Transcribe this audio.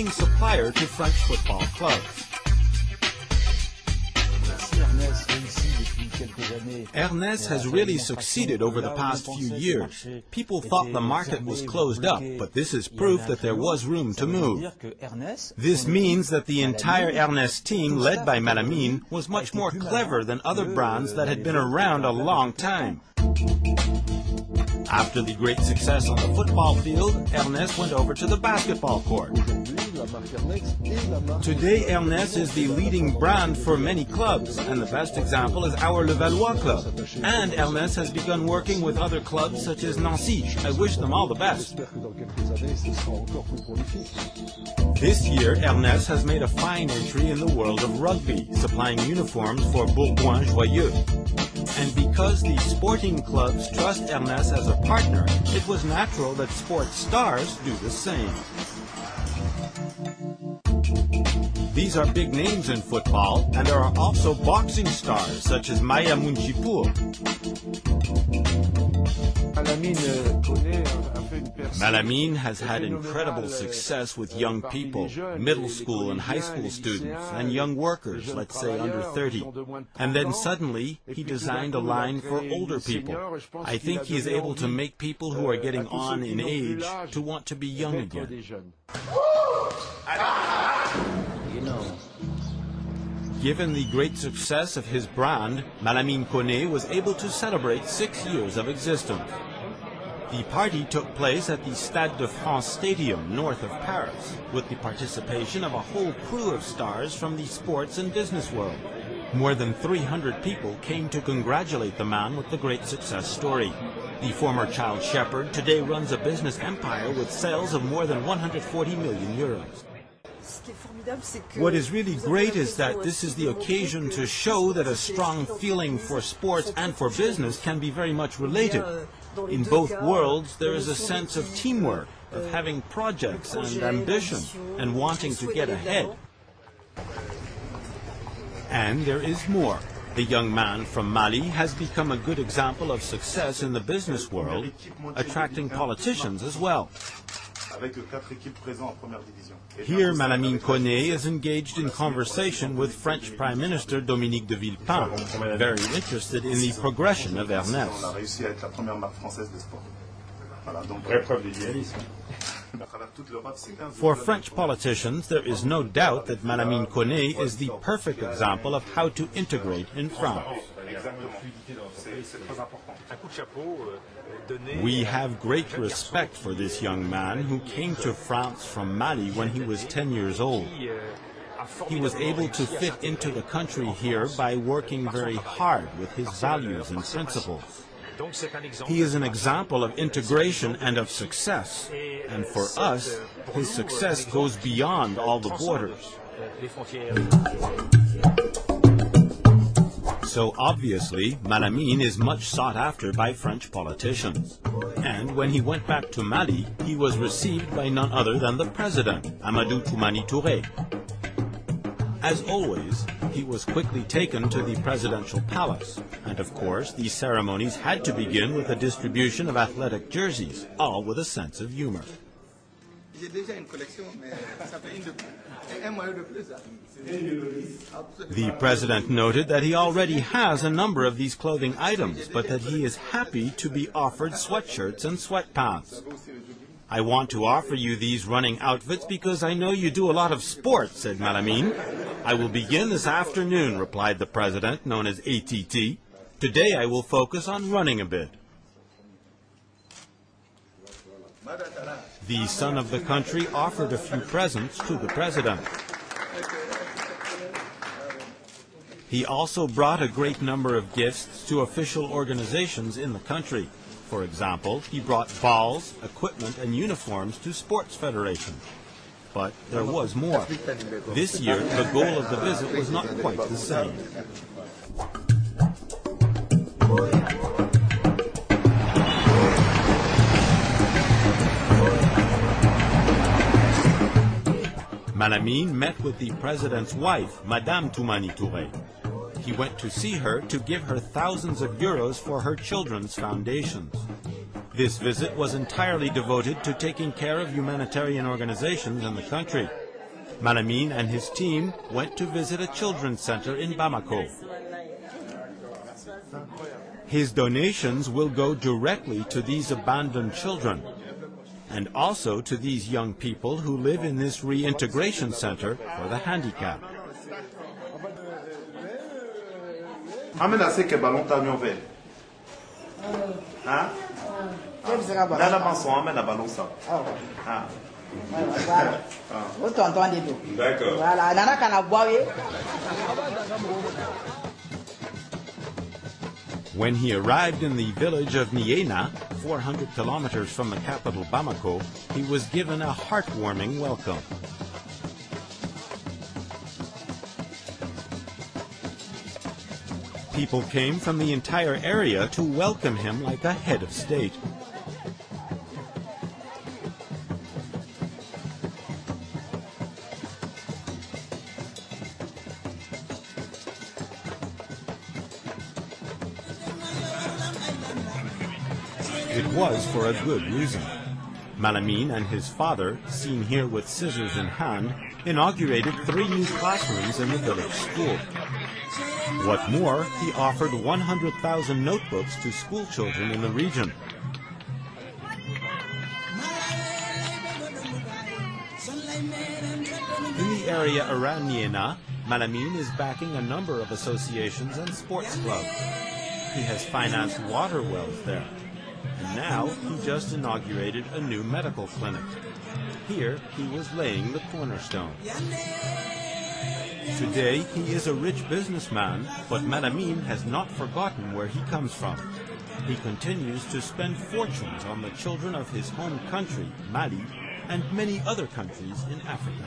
leading supplier to French football clubs. Airness has really succeeded over the past few years. People thought the market was closed up, but this is proof that there was room to move. This means that the entire Airness team, led by Malamine, was much more clever than other brands that had been around a long time. After the great success on the football field, Airness went over to the basketball court. Today, Airness is the leading brand for many clubs, and the best example is our Levallois club. And Airness has begun working with other clubs such as Nancy. I wish them all the best. This year, Airness has made a fine entry in the world of rugby, supplying uniforms for Bourgoin-Joyeux. And because the sporting clubs trust Airness as a partner, it was natural that sports stars do the same. These are big names in football, and there are also boxing stars such as Maya Munchipour. Malamine has had incredible success with young people, middle school and high school students, and young workers, let's say under 30. And then suddenly, he designed a line for older people. I think he is able to make people who are getting on in age to want to be young again. Given the great success of his brand, Malamine Koné was able to celebrate 6 years of existence. The party took place at the Stade de France Stadium, north of Paris, with the participation of a whole crew of stars from the sports and business world. More than 300 people came to congratulate the man with the great success story. The former child shepherd today runs a business empire with sales of more than 140 million euros. What is really great is that this is the occasion to show that a strong feeling for sports and for business can be very much related. In both worlds, there is a sense of teamwork, of having projects and ambition, and wanting to get ahead. And there is more. The young man from Mali has become a good example of success in the business world, attracting politicians as well. Here, Malamine Koné is engaged in conversation with French Prime Minister Dominique de Villepin, very interested in the progression of Airness. For French politicians, there is no doubt that Malamine Koné is the perfect example of how to integrate in France. We have great respect for this young man who came to France from Mali when he was 10 years old. He was able to fit into the country here by working very hard with his values and principles. He is an example of integration and of success, and for us, his success goes beyond all the borders. So obviously, Malamine is much sought after by French politicians. And when he went back to Mali, he was received by none other than the president, Amadou Toumani Touré. As always, he was quickly taken to the presidential palace. And of course, these ceremonies had to begin with a distribution of athletic jerseys, all with a sense of humor. The president noted that he already has a number of these clothing items, but that he is happy to be offered sweatshirts and sweatpants. I want to offer you these running outfits because I know you do a lot of sports, said Malamine. I will begin this afternoon, replied the president, known as ATT. Today I will focus on running a bit. The son of the country offered a few presents to the president. He also brought a great number of gifts to official organizations in the country. For example, he brought balls, equipment, and uniforms to sports federations. But there was more. This year, the goal of the visit was not quite the same. Malamine met with the president's wife, Madame Toumani Touré. He went to see her to give her thousands of euros for her children's foundations. This visit was entirely devoted to taking care of humanitarian organizations in the country. Malamine and his team went to visit a children's center in Bamako. His donations will go directly to these abandoned children and also to these young people who live in this reintegration center for the handicapped. When he arrived in the village of Niena, 400 kilometers from the capital Bamako, he was given a heartwarming welcome. People came from the entire area to welcome him like a head of state. It was for a good reason. Malamine and his father, seen here with scissors in hand, inaugurated 3 new classrooms in the village school. What more, he offered 100,000 notebooks to school children in the region. In the area around Niena, Malamine is backing a number of associations and sports clubs. He has financed water wells there. And now he just inaugurated a new medical clinic. Here he was laying the cornerstone. Today he is a rich businessman, but Malamine has not forgotten where he comes from. He continues to spend fortunes on the children of his home country, Mali, and many other countries in Africa.